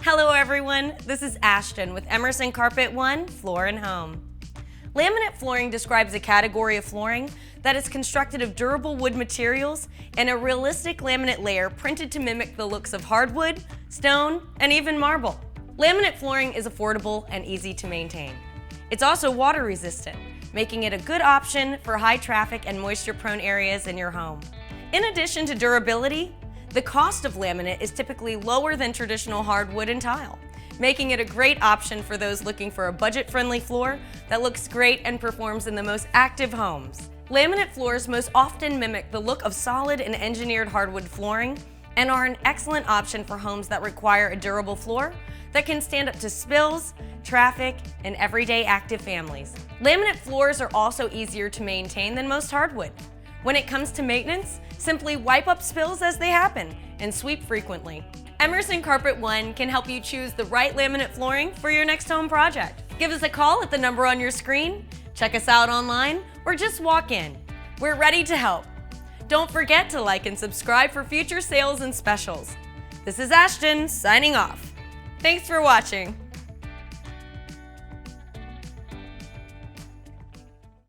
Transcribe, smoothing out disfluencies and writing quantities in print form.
Hello everyone, this is Ashton with Emerson Carpet One Floor and Home. Laminate flooring describes a category of flooring that is constructed of durable wood materials and a realistic laminate layer printed to mimic the looks of hardwood, stone, and even marble. Laminate flooring is affordable and easy to maintain. It's also water resistant, making it a good option for high traffic and moisture-prone areas in your home. In addition to durability, the cost of laminate is typically lower than traditional hardwood and tile, making it a great option for those looking for a budget-friendly floor that looks great and performs in the most active homes. Laminate floors most often mimic the look of solid and engineered hardwood flooring and are an excellent option for homes that require a durable floor that can stand up to spills, traffic, and everyday active families. Laminate floors are also easier to maintain than most hardwood. When it comes to maintenance, simply wipe up spills as they happen and sweep frequently. Emerson Carpet One can help you choose the right laminate flooring for your next home project. Give us a call at the number on your screen, check us out online, or just walk in. We're ready to help. Don't forget to like and subscribe for future sales and specials. This is Ashton signing off. Thanks for watching.